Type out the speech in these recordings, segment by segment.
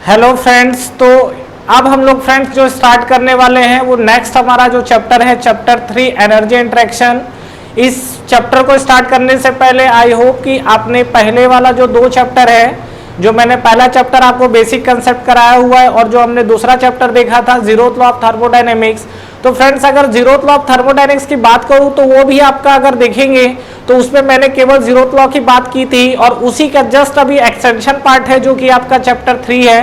Hello friends, तो अब हम लोग फ्रेंड्स जो स्टार्ट करने वाले हैं वो नेक्स्ट हमारा जो चैप्टर है चैप्टर 3 एनर्जी इंटरेक्शन। इस चैप्टर को स्टार्ट करने से पहले आई होप कि आपने पहले वाला जो 2 चैप्टर है, जो मैंने पहला चैप्टर आपको बेसिक कंसेप्ट कराया हुआ है और जो हमने दूसरा चैप्टर देखा था जीरोथ लॉ ऑफ थर्मोडायनेमिक्स, तो फ्रेंड्स अगर जीरोथ लॉ ऑफ थर्मोडायनेमिक्स की बात करूं तो वो भी आपका अगर देखेंगे तो उसमें मैंने केवल जीरोथ लॉ की बात की थी और उसी का जस्ट अभी एक्सटेंशन पार्ट है जो कि आपका चैप्टर 3 है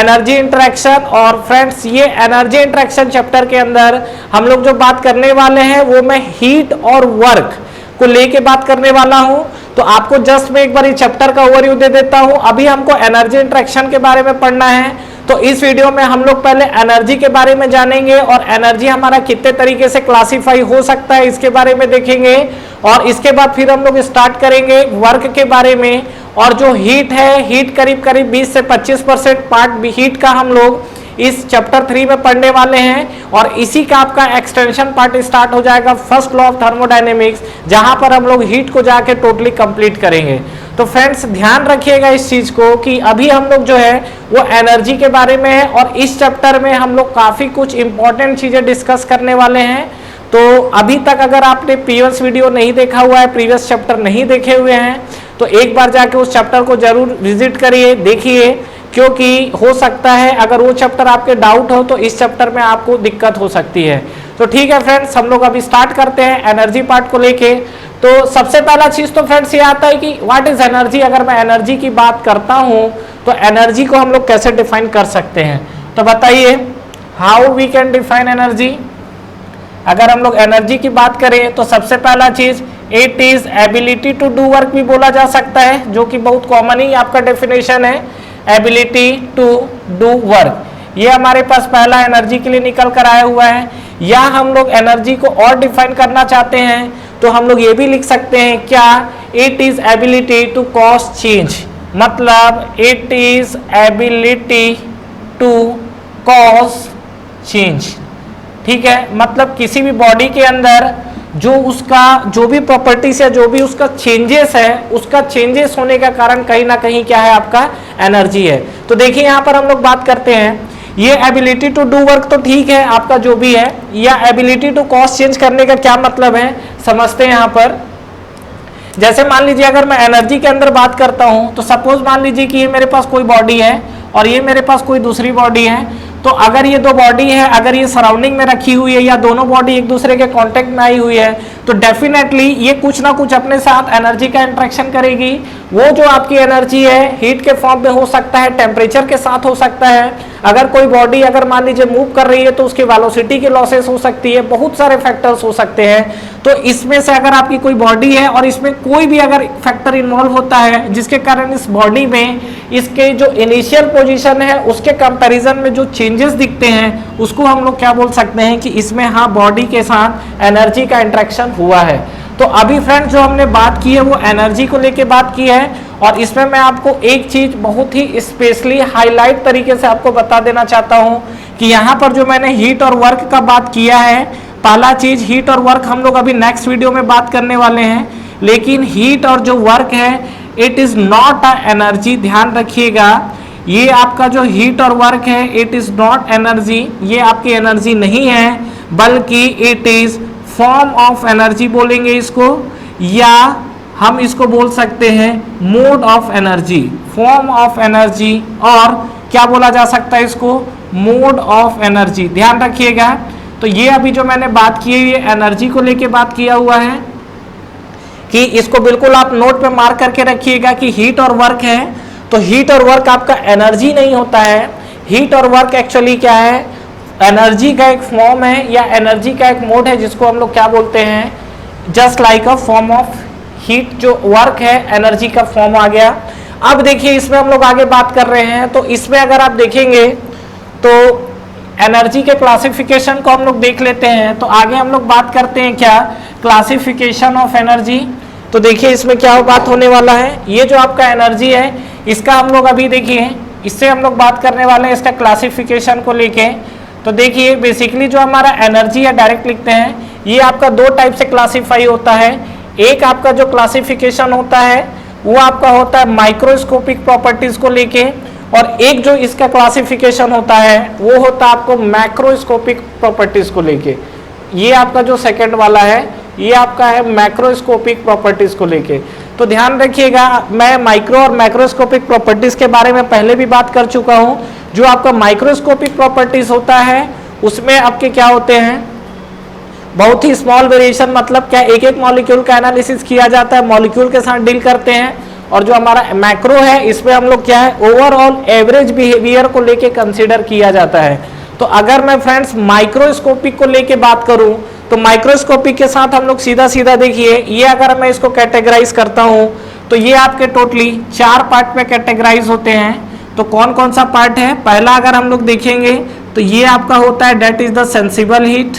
एनर्जी इंटरेक्शन। और फ्रेंड्स ये एनर्जी इंटरेक्शन चैप्टर के अंदर हम लोग जो बात करने वाले हैं वो मैं हीट और वर्क को लेके बात करने वाला हूं। तो आपको जस्ट मैं एक बार इस चैप्टर का ओवरव्यू दे देता हूं। अभी हमको एनर्जी इंटरेक्शन के बारे में पढ़ना है, तो इस वीडियो में हम लोग पहले एनर्जी के बारे में जानेंगे और एनर्जी हमारा कितने तरीके से क्लासिफाई हो सकता है इसके बारे में देखेंगे। और इसके बाद फिर हम लोग स्टार्ट करेंगे वर्क के बारे में। और जो हीट है, हीट करीब करीब 20 से 25% पार्ट हीट का हम लोग इस चैप्टर 3 में पढ़ने वाले हैं और इसी का आपका एक्सटेंशन पार्ट स्टार्ट हो जाएगा फर्स्ट लॉ ऑफ थर्मोडायनेमिक्स, जहां पर हम लोग हीट को जाके टोटली कंप्लीट करेंगे। तो फ्रेंड्स ध्यान रखिएगा इस चीज को कि अभी हम लोग जो है वो एनर्जी के बारे में है और इस चैप्टर में हम लोग काफी कुछ इंपॉर्टेंट चीजें डिस्कस करने वाले हैं। तो अभी तक अगर आपने प्रीवियस वीडियो नहीं देखा हुआ है, प्रीवियस चैप्टर नहीं देखे हुए हैं, तो एक बार जाके उस चैप्टर को जरूर विजिट करिए, देखिए, क्योंकि हो सकता है अगर वो चैप्टर आपके डाउट हो तो इस चैप्टर में आपको दिक्कत हो सकती है। तो ठीक है फ्रेंड्स, हम लोग अभी स्टार्ट करते हैं एनर्जी पार्ट को लेके। तो सबसे पहला चीज तो फ्रेंड्स ये आता है कि व्हाट इज एनर्जी। अगर मैं एनर्जी की बात करता हूं तो एनर्जी को हम लोग कैसे डिफाइन कर सकते हैं, तो बताइए how we can define energy. अगर हम लोग एनर्जी की बात करें तो सबसे पहला चीज it is ability to do work भी बोला जा सकता है, जो कि बहुत कॉमन ही आपका डेफिनेशन है, एबिलिटी टू डू वर्क। ये हमारे पास पहला एनर्जी के लिए निकल कर आया हुआ है। या हम लोग एनर्जी को और डिफाइन करना चाहते हैं तो हम लोग ये भी लिख सकते हैं क्या, it is ability to cause change, मतलब it is ability to cause change. ठीक है, मतलब किसी भी बॉडी के अंदर जो उसका जो भी प्रॉपर्टीज है, जो भी उसका चेंजेस है, उसका चेंजेस होने का कारण कहीं ना कहीं क्या है, आपका एनर्जी है। तो देखिए यहाँ पर हम लोग बात करते हैं ये एबिलिटी टू डू वर्क तो ठीक है आपका जो भी है, या एबिलिटी टू कॉज चेंज करने का क्या मतलब है समझते हैं यहाँ पर। जैसे मान लीजिए अगर मैं एनर्जी के अंदर बात करता हूं तो सपोज मान लीजिए कि ये मेरे पास कोई बॉडी है और ये मेरे पास कोई दूसरी बॉडी है। तो अगर ये 2 बॉडी है, अगर ये सराउंडिंग में रखी हुई है या दोनों बॉडी एक दूसरे के कांटेक्ट में आई हुई है, तो डेफिनेटली ये कुछ ना कुछ अपने साथ एनर्जी का इंटरेक्शन करेगी। वो जो आपकी एनर्जी है हीट के फॉर्म में हो सकता है, टेम्परेचर के साथ हो सकता है। अगर कोई बॉडी अगर मान लीजिए मूव कर रही है तो उसकी वेलोसिटी की लॉसेस हो सकती है, बहुत सारे फैक्टर्स हो सकते हैं। तो इसमें से अगर आपकी कोई बॉडी है और इसमें कोई भी अगर फैक्टर इन्वॉल्व होता है जिसके कारण इस बॉडी में इसके जो इनिशियल पोजीशन है उसके कंपैरिजन में जो चेंजेस दिखते हैं उसको हम लोग क्या बोल सकते हैं कि इसमें हाँ बॉडी के साथ एनर्जी का इंटरेक्शन हुआ है। तो अभी फ्रेंड्स जो हमने बात की है वो एनर्जी को लेके बात की है और इसमें मैं आपको एक चीज बहुत ही स्पेशली हाईलाइट तरीके से आपको बता देना चाहता हूं कि यहाँ पर जो मैंने हीट और वर्क का बात किया है, पहला चीज हीट और वर्क हम लोग अभी नेक्स्ट वीडियो में बात करने वाले हैं, लेकिन हीट और जो वर्क है it is not a energy. ध्यान रखिएगा, ये आपका जो हीट और वर्क है इट इज नॉट एनर्जी, ये आपकी एनर्जी नहीं है, बल्कि it is form of energy बोलेंगे इसको, या हम इसको बोल सकते हैं mode of energy, form of energy, और क्या बोला जा सकता है इसको, मोड ऑफ एनर्जी। ध्यान रखिएगा, तो ये अभी जो मैंने बात की है ये एनर्जी को लेके बात किया हुआ है कि इसको बिल्कुल आप नोट पे मार्क करके रखिएगा कि हीट और वर्क है। तो हीट और वर्क आपका एनर्जी नहीं होता है, हीट और वर्क एक्चुअली क्या है, एनर्जी का एक फॉर्म है या एनर्जी का एक मोड है जिसको हम लोग क्या बोलते हैं, just like a form of heat. जो वर्क है एनर्जी का फॉर्म आ गया। अब देखिए इसमें हम लोग आगे बात कर रहे हैं, तो इसमें अगर आप देखेंगे तो एनर्जी के क्लासिफिकेशन को हम लोग देख लेते हैं। तो आगे हम लोग बात करते हैं क्या, क्लासिफिकेशन ऑफ एनर्जी। तो देखिए इसमें क्या बात होने वाला है, ये जो आपका एनर्जी है इसका हम लोग अभी देखिए इससे हम लोग बात करने वाले हैं इसका क्लासिफिकेशन को लेके। तो देखिए बेसिकली जो हमारा एनर्जी है डायरेक्ट लिखते हैं, ये आपका 2 टाइप से क्लासीफाई होता है। एक आपका जो क्लासिफिकेशन होता है वो आपका होता है माइक्रोस्कोपिक प्रॉपर्टीज को लेके, और एक जो इसका क्लासिफिकेशन होता है वो होता है आपको मैक्रोस्कोपिक प्रॉपर्टीज को लेके। ये आपका जो सेकंड वाला है ये आपका है मैक्रोस्कोपिक प्रॉपर्टीज को लेके। तो ध्यान रखिएगा, मैं माइक्रो और मैक्रोस्कोपिक प्रॉपर्टीज के बारे में पहले भी बात कर चुका हूं। जो आपका माइक्रोस्कोपिक प्रॉपर्टीज होता है उसमें आपके क्या होते हैं, बहुत ही स्मॉल वेरिएशन, मतलब क्या एक एक मॉलिक्यूल का एनालिसिस किया जाता है, मॉलिक्यूल के साथ डील करते हैं। और जो हमारा मैक्रो है इसमें हम लोग क्या है ओवरऑल एवरेज बिहेवियर को लेके कंसीडर किया जाता है। तो अगर मैं फ्रेंड्स माइक्रोस्कोपिक को लेके बात करूं तो माइक्रोस्कोपिक के साथ हम लोग सीधा सीधा देखिए, ये अगर मैं इसको कैटेगराइज करता हूं तो ये आपके टोटली 4 पार्ट में कैटेगराइज होते हैं। तो कौन कौन सा पार्ट है, पहला अगर हम लोग देखेंगे तो ये आपका होता है that is the sensible heat.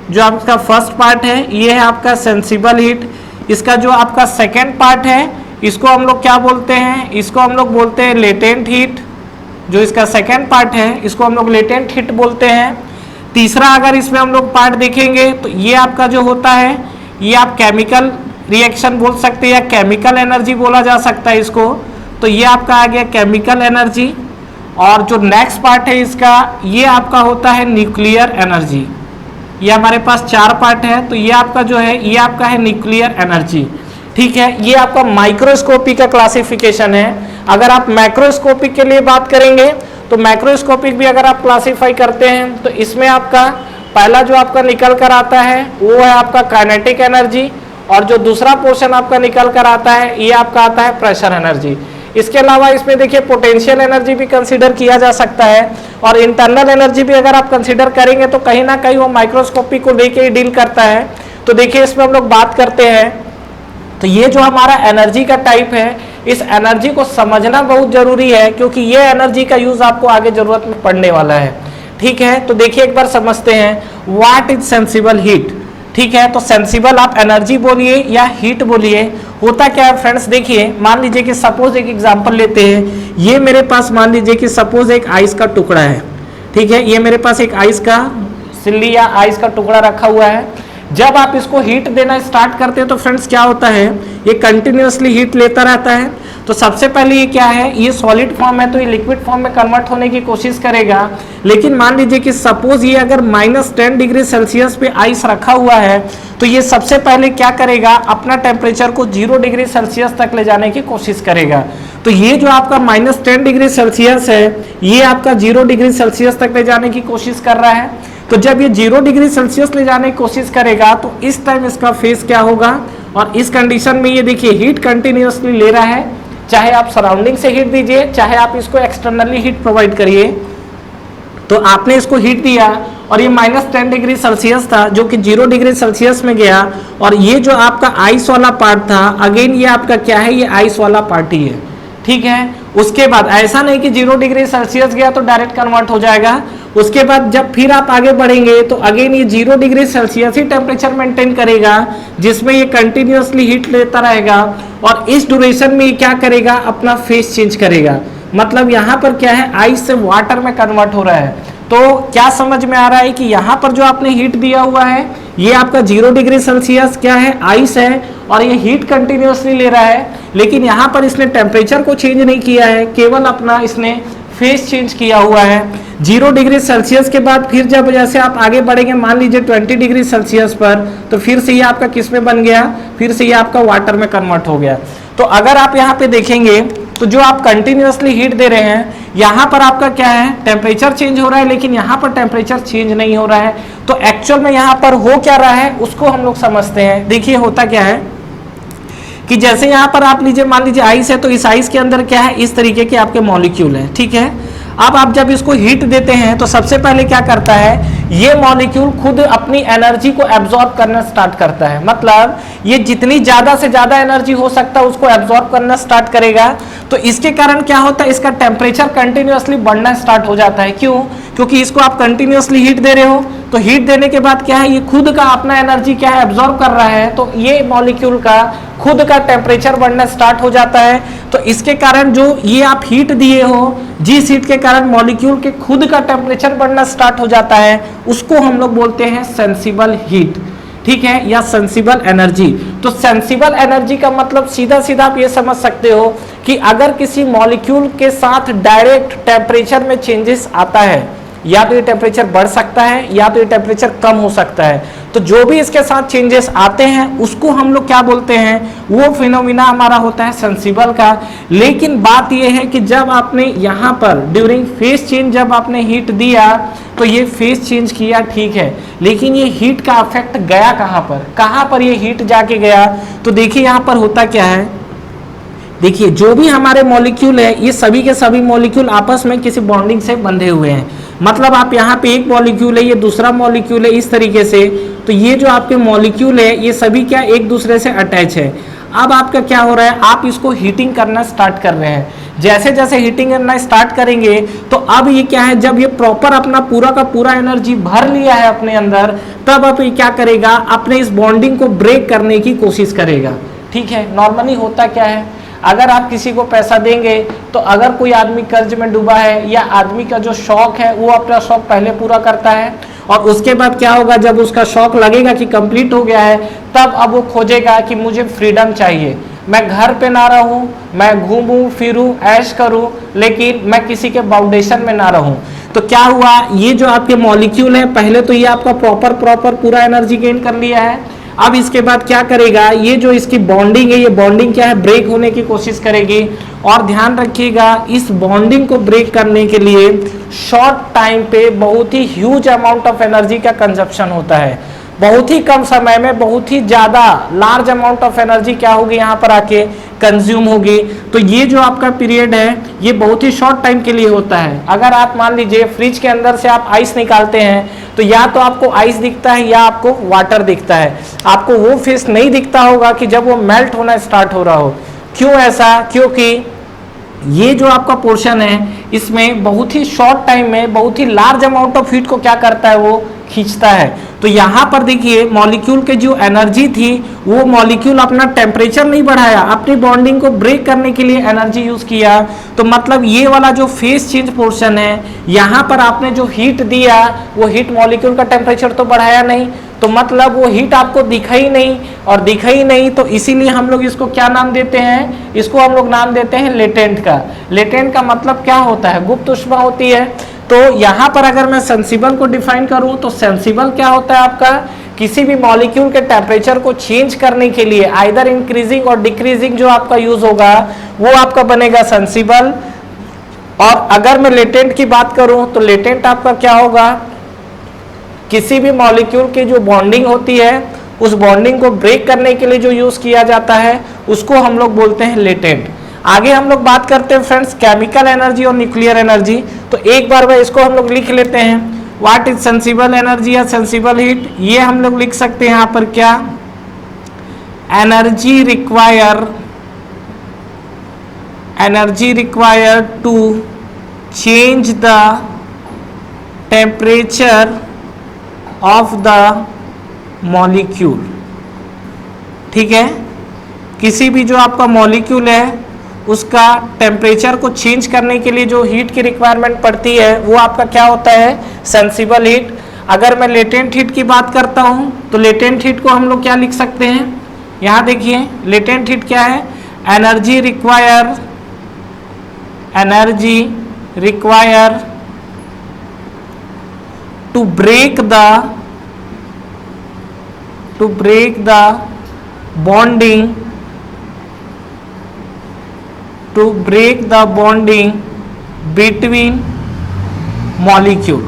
जो आपका फर्स्ट पार्ट है ये है आपका सेंसिबल हीट। इसका जो आपका सेकेंड पार्ट है इसको हम लोग क्या बोलते हैं, इसको हम लोग बोलते हैं लेटेंट हीट। जो इसका सेकेंड पार्ट है इसको हम लोग लेटेंट हीट बोलते हैं। तीसरा अगर इसमें हम लोग पार्ट देखेंगे तो ये आपका जो होता है ये आप केमिकल रिएक्शन बोल सकते हैं या केमिकल एनर्जी बोला जा सकता है इसको। तो ये आपका आ गया केमिकल एनर्जी। और जो नेक्स्ट पार्ट है इसका ये आपका होता है न्यूक्लियर एनर्जी। ये हमारे पास 4 पार्ट है, तो ये आपका जो है ये आपका है न्यूक्लियर एनर्जी। ठीक है, ये आपका माइक्रोस्कोपिक का क्लासिफिकेशन है। अगर आप मैक्रोस्कोपिक के लिए बात करेंगे तो मैक्रोस्कोपिक भी अगर आप क्लासिफाई करते हैं तो इसमें आपका पहला जो आपका निकल कर आता है वो है आपका काइनेटिक एनर्जी, और जो दूसरा पोर्शन आपका निकल कर आता है ये आपका आता है प्रेशर एनर्जी। इसके अलावा इसमें देखिए पोटेंशियल एनर्जी भी कंसीडर किया जा सकता है, और इंटरनल एनर्जी भी अगर आप कंसीडर करेंगे तो कहीं ना कहीं वो माइक्रोस्कोपिक को लेके ही डील करता है। तो देखिए इसमें हम लोग बात करते हैं तो ये जो हमारा एनर्जी का टाइप है इस एनर्जी को समझना बहुत जरूरी है, क्योंकि ये एनर्जी का यूज आपको आगे जरूरत में पड़ने वाला है। ठीक है, तो देखिए एक बार समझते हैं व्हाट इज सेंसिबल हीट। ठीक है, तो सेंसिबल आप एनर्जी बोलिए या हीट बोलिए, होता क्या है फ्रेंड्स, देखिए मान लीजिए कि सपोज एक एग्जांपल लेते हैं। ये मेरे पास मान लीजिए कि सपोज एक आइस का टुकड़ा है। ठीक है, ये मेरे पास एक आइस का सिल्ली या आइस का टुकड़ा रखा हुआ है। जब आप इसको हीट देना स्टार्ट करते हैं तो फ्रेंड्स क्या होता है, ये कंटिन्यूअसली हीट लेता रहता है। तो सबसे पहले ये क्या है, ये सॉलिड फॉर्म है तो ये लिक्विड फॉर्म में कन्वर्ट होने की कोशिश करेगा। लेकिन मान लीजिए कि सपोज ये अगर -10 डिग्री सेल्सियस पे आइस रखा हुआ है तो ये सबसे पहले क्या करेगा, अपना टेम्परेचर को 0 डिग्री सेल्सियस तक ले जाने की कोशिश करेगा। तो ये जो आपका -10 डिग्री सेल्सियस है ये आपका 0 डिग्री सेल्सियस तक ले जाने की कोशिश कर रहा है। तो जब ये 0 डिग्री सेल्सियस ले जाने की कोशिश करेगा तो इस टाइम इसका फेस क्या होगा, और इस कंडीशन में ये देखिए हीट कंटिन्यूअसली ले रहा है। चाहे आप सराउंडिंग से हीट दीजिए चाहे आप इसको एक्सटर्नली हीट प्रोवाइड करिए, तो आपने इसको हीट दिया और ये -10 डिग्री सेल्सियस था जो कि 0 डिग्री सेल्सियस में गया, और ये जो आपका आइस वाला पार्ट था अगेन ये आपका क्या है, ये आइस वाला पार्ट ही है। ठीक है, उसके बाद ऐसा नहीं कि 0 डिग्री सेल्सियस गया तो डायरेक्ट कन्वर्ट हो जाएगा। उसके बाद जब फिर आप आगे बढ़ेंगे तो अगेन ये 0 डिग्री सेल्सियस ही टेम्परेचर मेंटेन करेगा, जिसमें ये कंटिन्यूअसली हीट लेता रहेगा, और इस ड्यूरेशन में ये क्या करेगा, अपना फेस चेंज करेगा। मतलब यहाँ पर क्या है, आइस से वाटर में कन्वर्ट हो रहा है। तो क्या समझ में आ रहा है कि यहाँ पर जो आपने हीट दिया हुआ है ये आपका 0 डिग्री सेल्सियस क्या है, आइस है, और ये हीट कंटिन्यूअसली ले रहा है। लेकिन यहाँ पर इसने टेम्परेचर को चेंज नहीं किया है, केवल अपना इसने फेस चेंज किया हुआ है। 0 डिग्री सेल्सियस के बाद फिर जब जैसे आप आगे बढ़ेंगे मान लीजिए 20 डिग्री सेल्सियस पर, तो फिर से ये आपका किस में बन गया, फिर से ये आपका वाटर में कन्वर्ट हो गया। तो अगर आप यहाँ पे देखेंगे तो जो आप कंटिन्यूअसली हीट दे रहे हैं यहाँ पर आपका क्या है, टेम्परेचर चेंज हो रहा है, लेकिन यहाँ पर टेम्परेचर चेंज नहीं हो रहा है। तो एक्चुअल में यहाँ पर हो क्या रहा है उसको हम लोग समझते हैं। देखिए होता क्या है कि जैसे यहाँ पर आप लीजिए मान लीजिए आइस है, तो इस आइस के अंदर क्या है, इस तरीके के आपके मॉलिक्यूल है। ठीक है, अब आप जब इसको हीट देते हैं तो सबसे पहले क्या करता है, ये मॉलिक्यूल खुद अपनी एनर्जी को एब्जॉर्ब करना स्टार्ट करता है। मतलब ये जितनी ज्यादा से ज्यादा एनर्जी हो सकता है उसको एब्जॉर्ब करना स्टार्ट करेगा। तो इसके कारण क्या होता है, इसका टेम्परेचर कंटिन्यूअसली बढ़ना स्टार्ट हो जाता है। क्यों, क्योंकि इसको आप कंटिन्यूअसली हीट दे रहे हो, तो हीट देने के बाद क्या है, ये खुद का अपना एनर्जी क्या है, एब्जॉर्ब कर रहा है। तो ये मॉलिक्यूल का खुद का टेम्परेचर बढ़ना स्टार्ट हो जाता है। तो इसके कारण जो ये आप हीट दिए हो, जिस हीट के कारण मॉलिक्यूल के खुद का टेम्परेचर बढ़ना स्टार्ट हो जाता है, उसको हम लोग बोलते हैं सेंसिबल हीट। ठीक है, या सेंसिबल एनर्जी। तो सेंसिबल एनर्जी का मतलब सीधा सीधा आप ये समझ सकते हो कि अगर किसी मॉलिक्यूल के साथ डायरेक्ट टेम्परेचर में चेंजेस आता है, या तो ये टेम्परेचर बढ़ सकता है या तो ये टेम्परेचर कम हो सकता है, तो जो भी इसके साथ चेंजेस आते हैं उसको हम लोग क्या बोलते हैं, वो फिनोमिना हमारा होता है सेंसिबल का। लेकिन बात ये है कि जब आपने यहाँ पर ड्यूरिंग फेज चेंज जब आपने हीट दिया तो ये फेज चेंज किया, ठीक है, लेकिन ये हीट का इफेक्ट गया कहाँ पर ये हीट जाके गया। तो देखिए यहाँ पर होता क्या है, देखिए जो भी हमारे मॉलिक्यूल है ये सभी के सभी मॉलिक्यूल आपस में किसी बॉन्डिंग से बंधे हुए हैं। मतलब आप यहाँ पे एक मॉलिक्यूल है, ये दूसरा मॉलिक्यूल है, इस तरीके से। तो ये जो आपके मॉलिक्यूल है ये सभी क्या एक दूसरे से अटैच है। अब आपका क्या हो रहा है, आप इसको हीटिंग करना स्टार्ट कर रहे हैं। जैसे जैसे हीटिंग करना स्टार्ट करेंगे तो अब ये क्या है, जब ये प्रॉपर अपना पूरा का पूरा एनर्जी भर लिया है अपने अंदर, तब अब ये क्या करेगा, अपने इस बॉन्डिंग को ब्रेक करने की कोशिश करेगा। ठीक है, नॉर्मली होता क्या है, अगर आप किसी को पैसा देंगे तो अगर कोई आदमी कर्ज में डूबा है या आदमी का जो शौक है वो अपना शौक पहले पूरा करता है, और उसके बाद क्या होगा, जब उसका शौक लगेगा कि कंप्लीट हो गया है, तब अब वो खोजेगा कि मुझे फ्रीडम चाहिए, मैं घर पे ना रहूं, मैं घूमूं फिरूं ऐश करूं, लेकिन मैं किसी के बाउंडेशन में ना रहूं। तो क्या हुआ, ये जो आपके मॉलिक्यूल है पहले तो ये आपका प्रॉपर पूरा एनर्जी गेन कर लिया है। अब इसके बाद क्या करेगा, ये जो इसकी बॉन्डिंग है, ये बॉन्डिंग क्या है, ब्रेक होने की कोशिश करेगी। और ध्यान रखिएगा, इस बॉन्डिंग को ब्रेक करने के लिए शॉर्ट टाइम पे बहुत ही ह्यूज अमाउंट ऑफ एनर्जी का कंजप्शन होता है। बहुत ही कम समय में बहुत ही ज्यादा लार्ज अमाउंट ऑफ एनर्जी क्या होगी, यहाँ पर आके कंज्यूम होगी। तो ये जो आपका पीरियड है ये बहुत ही शॉर्ट टाइम के लिए होता है। अगर आप मान लीजिए फ्रिज के अंदर से आप आइस निकालते हैं तो या तो आपको आइस दिखता है या आपको वाटर दिखता है, आपको वो फेस नहीं दिखता होगा कि जब वो मेल्ट होना स्टार्ट हो रहा हो। क्यों ऐसा, क्योंकि ये जो आपका पोर्शन है इसमें बहुत ही शॉर्ट टाइम में बहुत ही लार्ज अमाउंट ऑफ हीट को क्या करता है, वो खींचता है। तो यहाँ पर देखिए मॉलिक्यूल के जो एनर्जी थी वो मॉलिक्यूल अपना टेम्परेचर नहीं बढ़ाया, अपनी बॉन्डिंग को ब्रेक करने के लिए एनर्जी यूज किया। तो मतलब ये वाला जो फेज चेंज पोर्शन है, यहाँ पर आपने जो हीट दिया वो हीट मॉलिक्यूल का टेम्परेचर तो बढ़ाया नहीं, तो मतलब वो हीट आपको दिखा ही नहीं, और दिखा ही नहीं तो इसीलिए हम लोग इसको क्या नाम देते हैं, इसको हम लोग नाम देते हैं लेटेंट का। लेटेंट का मतलब क्या होता है, गुप्त ऊष्मा होती है। तो यहाँ पर अगर मैं सेंसिबल को डिफाइन करूं तो सेंसिबल क्या होता है आपका, किसी भी मॉलिक्यूल के टेम्परेचर को चेंज करने के लिए आइदर इंक्रीजिंग और डिक्रीजिंग जो आपका यूज होगा वो आपका बनेगा सेंसिबल। और अगर मैं लेटेंट की बात करूं तो लेटेंट आपका क्या होगा, किसी भी मॉलिक्यूल की जो बॉन्डिंग होती है उस बॉन्डिंग को ब्रेक करने के लिए जो यूज किया जाता है उसको हम लोग बोलते हैं लेटेंट। आगे हम लोग बात करते हैं फ्रेंड्स केमिकल एनर्जी और न्यूक्लियर एनर्जी। तो एक बार वह इसको हम लोग लिख लेते हैं, व्हाट इज सेंसिबल एनर्जी या सेंसिबल हीट। ये हम लोग लिख सकते हैं यहाँ पर क्या, energy required to change the temperature of the molecule. ठीक है, किसी भी जो आपका मॉलिक्यूल है उसका टेम्परेचर को चेंज करने के लिए जो हीट की रिक्वायरमेंट पड़ती है वो आपका क्या होता है, सेंसिबल हीट। अगर मैं लेटेंट हीट की बात करता हूं तो लेटेंट हीट को हम लोग क्या लिख सकते हैं, यहां देखिए लेटेंट हीट क्या है, energy require to break the bonding between molecule।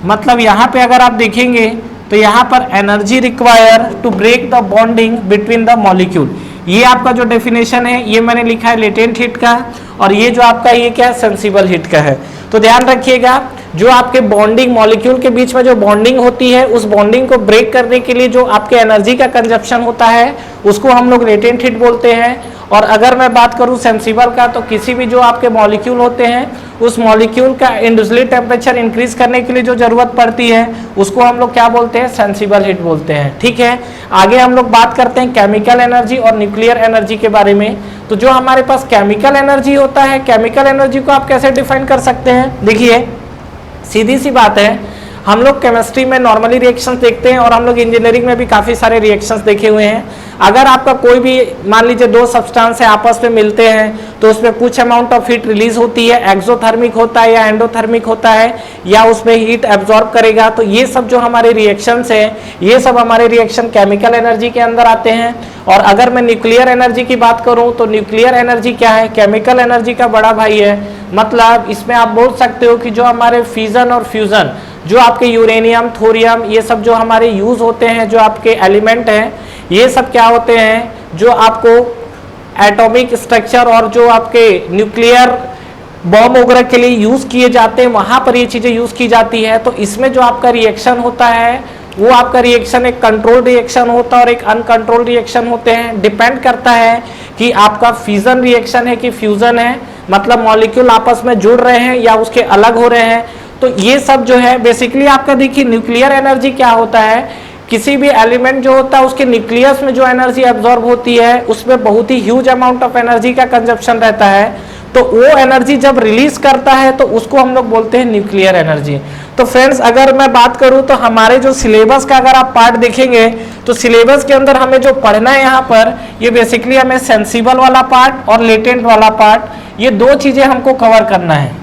मतलब यहाँ पे अगर आप देखेंगे तो यहाँ पर energy require to break the bonding between the molecule, ये आपका जो डेफिनेशन है ये मैंने लिखा है लेटेंट हीट का, और ये जो आपका ये क्या है, सेंसिबल हीट का है। तो ध्यान रखिएगा, जो आपके बॉन्डिंग मॉलिक्यूल के बीच में जो बॉन्डिंग होती है उस बॉन्डिंग को ब्रेक करने के लिए जो आपके एनर्जी का कंजप्शन होता है उसको हम लोग लेटेंट हीट बोलते हैं। और अगर मैं बात करूं सेंसिबल का, तो किसी भी जो आपके मॉलिक्यूल होते हैं उस मॉलिक्यूल का इंड्यूस्ड टेम्परेचर इंक्रीज करने के लिए जो जरूरत पड़ती है उसको हम लोग क्या बोलते हैं, सेंसिबल हीट बोलते हैं। ठीक है, आगे हम लोग बात करते हैं केमिकल एनर्जी और न्यूक्लियर एनर्जी के बारे में। तो जो हमारे पास केमिकल एनर्जी होता है, केमिकल एनर्जी को आप कैसे डिफाइन कर सकते हैं, देखिए सीधी सी बात है, हम लोग केमिस्ट्री में नॉर्मली रिएक्शंस देखते हैं और हम लोग इंजीनियरिंग में भी काफ़ी सारे रिएक्शंस देखे हुए हैं। अगर आपका कोई भी मान लीजिए दो सब्सटेंस है आपस में मिलते हैं तो उसमें कुछ अमाउंट ऑफ हीट रिलीज होती है, एक्सोथर्मिक होता है या एंडोथर्मिक होता है, या उसमें हीट एब्जॉर्ब करेगा। तो ये सब जो हमारे रिएक्शंस हैं ये सब हमारे रिएक्शन केमिकल एनर्जी के अंदर आते हैं। और अगर मैं न्यूक्लियर एनर्जी की बात करूं तो न्यूक्लियर एनर्जी क्या है, केमिकल एनर्जी का बड़ा भाई है। मतलब इसमें आप बोल सकते हो कि जो हमारे फिजन और फ्यूजन, जो आपके यूरेनियम, थोरियम, ये सब जो हमारे यूज होते हैं, जो आपके एलिमेंट हैं, ये सब क्या होते हैं जो आपको एटॉमिक स्ट्रक्चर और जो आपके न्यूक्लियर बॉम्ब वगैरह के लिए यूज किए जाते हैं वहां पर ये चीजें यूज की जाती है। तो इसमें जो आपका रिएक्शन होता है वो आपका रिएक्शन एक कंट्रोल रिएक्शन होता है और एक अनकंट्रोल रिएक्शन होते हैं। डिपेंड करता है कि आपका फ्यूजन रिएक्शन है कि फ्यूजन है, मतलब मॉलिक्यूल आपस में जुड़ रहे हैं या उसके अलग हो रहे हैं। तो ये सब जो है बेसिकली आपका देखिए न्यूक्लियर एनर्जी क्या होता है, किसी भी एलिमेंट जो होता है उसके न्यूक्लियस में जो एनर्जी एब्जॉर्ब होती है उसमें बहुत ही ह्यूज अमाउंट ऑफ एनर्जी का कंजप्शन रहता है। तो वो एनर्जी जब रिलीज करता है तो उसको हम लोग बोलते हैं न्यूक्लियर एनर्जी। तो फ्रेंड्स अगर मैं बात करूं तो हमारे जो सिलेबस का अगर आप पार्ट देखेंगे तो सिलेबस के अंदर हमें जो पढ़ना है यहाँ पर ये बेसिकली हमें सेंसिबल वाला पार्ट और लेटेंट वाला पार्ट, ये दो चीजें हमको कवर करना है।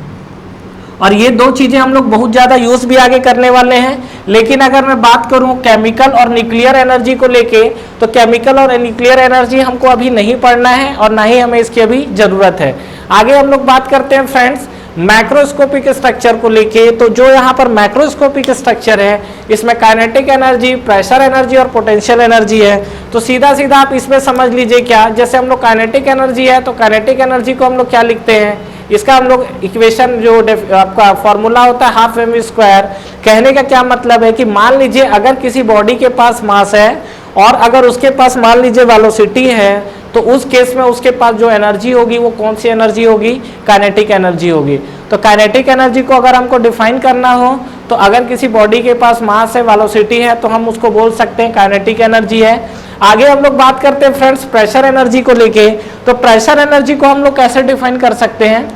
और ये दो चीजें हम लोग बहुत ज्यादा यूज भी आगे करने वाले हैं। लेकिन अगर मैं बात करूं केमिकल और न्यूक्लियर एनर्जी को लेके तो केमिकल और न्यूक्लियर एनर्जी हमको अभी नहीं पढ़ना है और ना ही हमें इसकी अभी जरूरत है। आगे हम लोग बात करते हैं फ्रेंड्स मैक्रोस्कोपिक स्ट्रक्चर को लेके। तो जो यहाँ पर मैक्रोस्कोपिक स्ट्रक्चर है इसमें काइनेटिक एनर्जी, प्रेशर एनर्जी और पोटेंशियल एनर्जी है। तो सीधा सीधा आप इसमें समझ लीजिए क्या, जैसे हम लोग काइनेटिक एनर्जी है तो काइनेटिक एनर्जी को हम लोग क्या लिखते हैं, इसका हम लोग इक्वेशन जो आपका फॉर्मूला होता है हाफ mv स्क्वायर। कहने का क्या मतलब है कि मान लीजिए अगर किसी बॉडी के पास मास है और अगर उसके पास मान लीजिए वेलोसिटी है तो उस केस में उसके पास जो एनर्जी होगी वो कौन सी एनर्जी होगी, काइनेटिक एनर्जी होगी। तो काइनेटिक एनर्जी को अगर हमको डिफाइन करना हो तो अगर किसी बॉडी के पास मास है, वेलोसिटी है तो हम उसको बोल सकते हैं काइनेटिक एनर्जी है। आगे हम लोग बात करते हैं फ्रेंड्स प्रेशर एनर्जी को लेके। तो प्रेशर एनर्जी को हम लोग कैसे डिफाइन कर सकते हैं,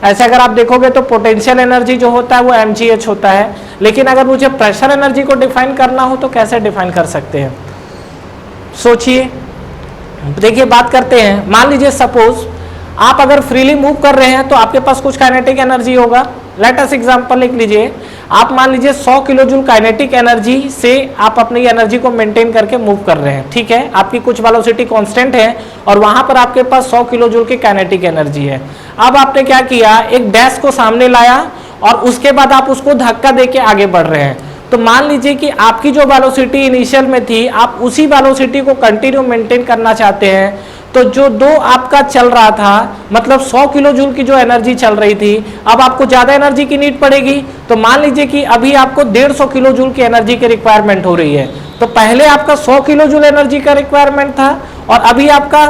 ऐसे अगर आप देखोगे तो पोटेंशियल एनर्जी जो होता है वो mgh होता है। लेकिन अगर मुझे प्रेशर एनर्जी को डिफाइन करना हो तो कैसे डिफाइन कर सकते हैं, सोचिए। देखिए बात करते हैं, मान लीजिए सपोज आप अगर फ्रीली मूव कर रहे हैं तो आपके पास कुछ काइनेटिक एनर्जी होगा। लेट अस एग्जांपल लिख लीजिए, आप मान लीजिए 100 किलो जूल काइनेटिक एनर्जी से आप अपनी एनर्जी को मेंटेन करके मूव कर रहे हैं, ठीक है। आपकी कुछ वेलोसिटी कांस्टेंट है और वहां पर आपके पास 100 किलो जूल की काइनेटिक एनर्जी है। अब आपने क्या किया, एक डैश को सामने लाया और उसके बाद आप उसको धक्का देके आगे बढ़ रहे हैं। तो मान लीजिए कि आपकी जो वेलोसिटी इनिशियल में थी आप उसी वेलोसिटी को कंटिन्यू मेंटेन करना चाहते हैं। तो जो दो आपका चल रहा था मतलब 100 किलो जूल की जो एनर्जी चल रही थी, अब आपको ज्यादा एनर्जी की नीड पड़ेगी। तो मान लीजिए कि अभी आपको 150 किलो जूल की एनर्जी की रिक्वायरमेंट हो रही है। तो पहले आपका 100 किलो जूल एनर्जी का रिक्वायरमेंट था और अभी आपका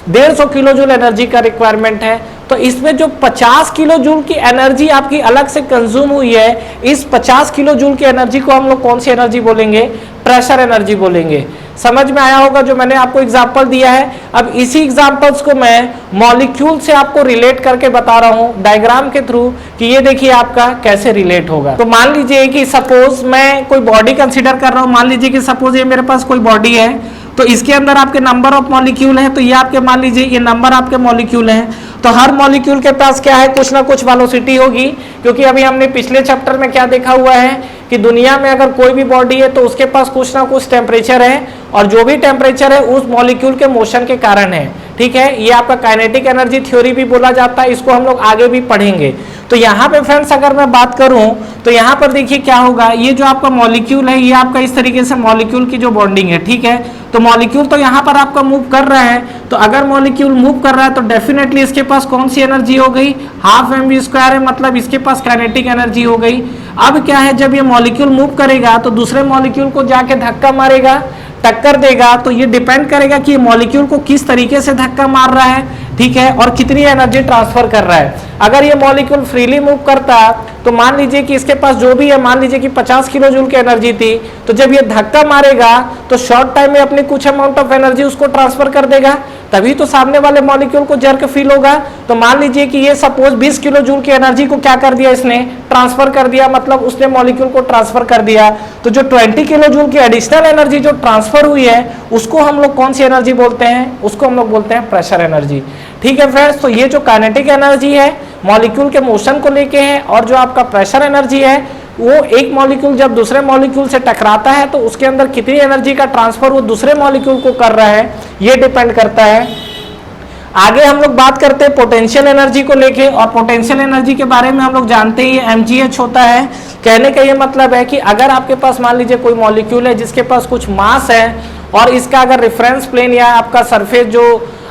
150 किलो जूल एनर्जी का रिक्वायरमेंट है। तो इसमें जो 50 किलो जूल की एनर्जी आपकी अलग से कंज्यूम हुई है, इस 50 किलो जूल की एनर्जी को हम लोग कौन सी एनर्जी बोलेंगे, प्रेशर एनर्जी बोलेंगे। समझ में आया होगा जो मैंने आपको एग्जांपल दिया है। अब इसी एग्जांपल्स को मैं मॉलिक्यूल से आपको रिलेट करके बता रहा हूं डायग्राम के थ्रू कि ये देखिए आपका कैसे रिलेट होगा। तो मान लीजिए कि सपोज मैं कोई बॉडी कंसीडर कर रहा हूं, मान लीजिए कि सपोज ये मेरे पास कोई बॉडी है तो इसके अंदर आपके नंबर ऑफ मॉलिक्यूल है। तो ये आपके मान लीजिए ये नंबर आपके मॉलिक्यूल हैं। तो हर मॉलिक्यूल के पास क्या है, कुछ ना कुछ वेलोसिटी होगी, क्योंकि अभी हमने पिछले चैप्टर में क्या देखा हुआ है कि दुनिया में अगर कोई भी बॉडी है तो उसके पास कुछ ना कुछ टेम्परेचर है और जो भी टेम्परेचर है उस मॉलिक्यूल के मोशन के कारण है, ठीक है। ये आपका काइनेटिक एनर्जी थ्योरी भी बोला जाता है, इसको हम लोग आगे भी पढ़ेंगे। तो यहाँ पे फ्रेंड्स अगर मैं बात करूं तो यहाँ पर देखिए क्या होगा, ये जो आपका मॉलिक्यूल है ये आपका इस तरीके से मॉलिक्यूल की जो बॉन्डिंग है, ठीक है। तो मॉलिक्यूल तो यहाँ पर आपका मूव कर रहा है, तो अगर मॉलिक्यूल मूव कर रहा है तो डेफिनेटली इसके पास कौन सी एनर्जी हो गई, हाफ mv स्क्वायर है, मतलब इसके पास काइनेटिक एनर्जी हो गई। अब क्या है, जब ये मॉलिक्यूल मूव करेगा तो दूसरे मॉलिक्यूल को जाके धक्का मारेगा, टक्कर देगा। तो ये डिपेंड करेगा कि मॉलिक्यूल को किस तरीके से धक्का मार रहा है, ठीक है, और कितनी एनर्जी ट्रांसफर कर रहा है। अगर ये मॉलिक्यूल फ्रीली मूव करता तो मान लीजिए कि इसके पास जो भी है, मान लीजिए कि 50 किलो जूल की एनर्जी थी, तो जब ये धक्का मारेगा तो शॉर्ट टाइम में अपनी कुछ अमाउंट ऑफ एनर्जी उसको ट्रांसफर कर देगा। तभी तो सामने वाले मॉलिक्यूल को जर्क फील होगा। तो मान लीजिए कि ये सपोज 20 किलो जूल की एनर्जी को क्या कर दिया, इसने ट्रांसफर कर दिया, मतलब उसने मॉलिक्यूल को ट्रांसफर कर दिया। तो जो 20 किलो जूल की एडिशनल एनर्जी जो ट्रांसफर हुई है उसको हम लोग कौन सी एनर्जी बोलते हैं, उसको हम लोग बोलते हैं प्रेशर एनर्जी। ठीक है फ्रेंड्स, तो ये जो काइनेटिक एनर्जी है मॉलिक्यूल के मोशन को लेके है, और जो आपका प्रेशर एनर्जी है वो एक मॉलिक्यूल जब दूसरे मॉलिक्यूल से टकराता है तो उसके अंदर कितनी एनर्जी का ट्रांसफर वो दूसरे मॉलिक्यूल को कर रहा है, ये डिपेंड करता है। आगे हम लोग बात करते हैं पोटेंशियल एनर्जी को लेके, और पोटेंशियल एनर्जी के बारे में हम लोग जानते ही mgh होता है। कहने का ये मतलब है कि अगर आपके पास मान लीजिए कोई मॉलिक्यूल है जिसके पास कुछ मास है, और इसका अगर रेफरेंस प्लेन या आपका सरफेस जो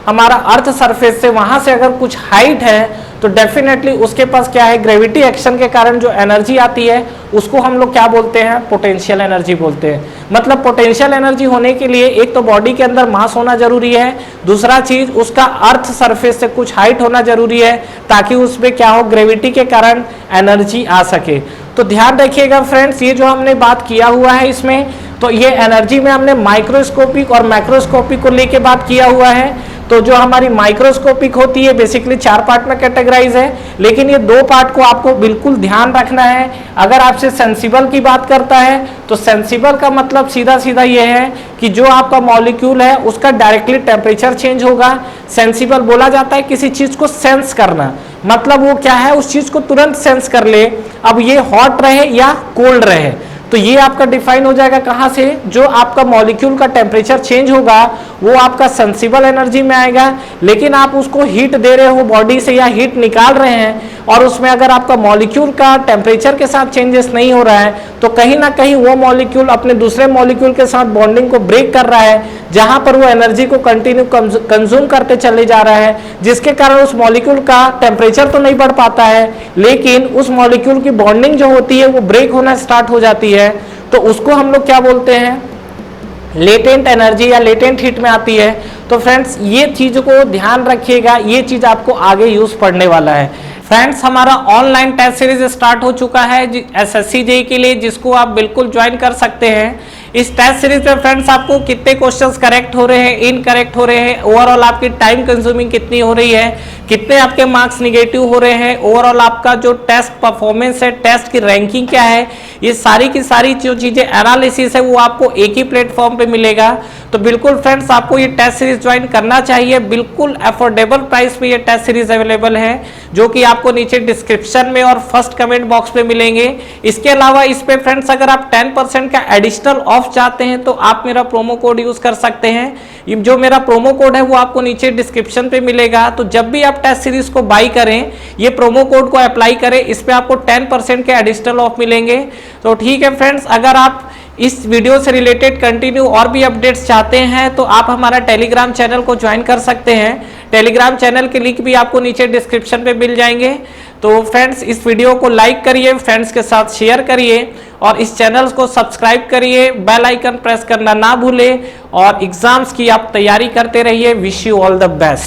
हमारा अर्थ सरफेस से वहां से अगर कुछ हाइट है, तो डेफिनेटली उसके पास क्या है, ग्रेविटी एक्शन के कारण जो एनर्जी आती है उसको हम लोग क्या बोलते हैं, पोटेंशियल एनर्जी बोलते हैं। मतलब पोटेंशियल एनर्जी होने के लिए एक तो बॉडी के अंदर मास होना जरूरी है, दूसरा चीज उसका अर्थ सरफेस से कुछ हाइट होना जरूरी है, ताकि उसमें क्या हो, ग्रेविटी के कारण एनर्जी आ सके। तो ध्यान रखिएगा फ्रेंड्स, ये जो हमने बात किया हुआ है इसमें, तो ये एनर्जी में हमने माइक्रोस्कोपिक और मैक्रोस्कोपिक को लेके बात किया हुआ है। तो जो हमारी माइक्रोस्कोपिक होती है बेसिकली 4 पार्ट में कैटेगराइज है, लेकिन ये 2 पार्ट को आपको बिल्कुल ध्यान रखना है। अगर आपसे सेंसिबल की बात करता है तो सेंसिबल का मतलब सीधा सीधा ये है कि जो आपका मॉलिक्यूल है उसका डायरेक्टली टेम्परेचर चेंज होगा। सेंसिबल बोला जाता है किसी चीज को सेंस करना, मतलब वो क्या है, उस चीज को तुरंत सेंस कर ले, अब ये हॉट रहे या कोल्ड रहे। तो ये आपका डिफाइन हो जाएगा कहां से, जो आपका मॉलिक्यूल का टेम्परेचर चेंज होगा वो आपका सेंसिबल एनर्जी में आएगा। लेकिन आप उसको हीट दे रहे हो बॉडी से या हीट निकाल रहे हैं, और उसमें अगर आपका मॉलिक्यूल का टेम्परेचर के साथ चेंजेस नहीं हो रहा है, तो कहीं ना कहीं वो मॉलिक्यूल अपने दूसरे मॉलिक्यूल के साथ बॉन्डिंग को ब्रेक कर रहा है, जहां पर वो एनर्जी को कंटिन्यू कंज्यूम करते चले जा रहा है, जिसके कारण उस मॉलिक्यूल का टेम्परेचर तो नहीं बढ़ पाता है, लेकिन उस मॉलिक्यूल की बॉन्डिंग जो होती है वो ब्रेक होना स्टार्ट हो जाती है। तो उसको हम लोग क्या बोलते हैं, लेटेंट एनर्जी या लेटेंट हीट में आती है। तो फ्रेंड्स ये चीज को ध्यान रखिएगा, ये चीज आपको आगे यूज पड़ने वाला है। फ्रेंड्स हमारा ऑनलाइन टेस्ट सीरीज स्टार्ट हो चुका है SSC JEE के लिए, जिसको आप बिल्कुल ज्वाइन कर सकते हैं। इस टेस्ट सीरीज में फ्रेंड्स आपको कितने क्वेश्चंस करेक्ट हो रहे हैं, इनकरेक्ट हो रहे हैं, ओवरऑल आपकी टाइम कंज्यूमिंग कितनी हो रही है, कितने आपके मार्क्स निगेटिव हो रहे हैं, ओवरऑल आपका जो टेस्ट परफॉर्मेंस है, टेस्ट की रैंकिंग क्या है, ये सारी की सारी जो चीजें एनालिसिस है वो आपको एक ही प्लेटफॉर्म पे मिलेगा। तो बिल्कुल फ्रेंड्स आपको ये टेस्ट सीरीज ज्वाइन करना चाहिए, बिल्कुल अफोर्डेबल प्राइस पे ये टेस्ट सीरीज अवेलेबल है, जो कि आपको नीचे डिस्क्रिप्शन में और फर्स्ट कमेंट बॉक्स पे मिलेंगे। इसके अलावा इस पे फ्रेंड्स अगर आप 10% का एडिशनल ऑफ चाहते हैं तो आप मेरा प्रोमो कोड यूज कर सकते हैं। जो मेरा प्रोमो कोड है वो आपको नीचे डिस्क्रिप्शन पे मिलेगा। तो जब भी आप टेस्ट सीरीज को बाई करें, ये प्रोमो कोड को अप्लाई करें, इस पे आपको 10% के एडिशनल ऑफ मिलेंगे। तो ठीक है फ्रेंड्स, अगर आप इस वीडियो से रिलेटेड कंटिन्यू और भी अपडेट्स चाहते हैं तो आप हमारा टेलीग्राम चैनल को ज्वाइन कर सकते हैं। टेलीग्राम चैनल के लिंक भी आपको नीचे डिस्क्रिप्शन पे मिल जाएंगे। तो फ्रेंड्स इस वीडियो को लाइक करिए, फ्रेंड्स के साथ शेयर करिए, और इस चैनल को सब्सक्राइब करिए, बेल आइकन प्रेस करना ना भूलें, और एग्जाम्स की आप तैयारी करते रहिए। Wish you all the best.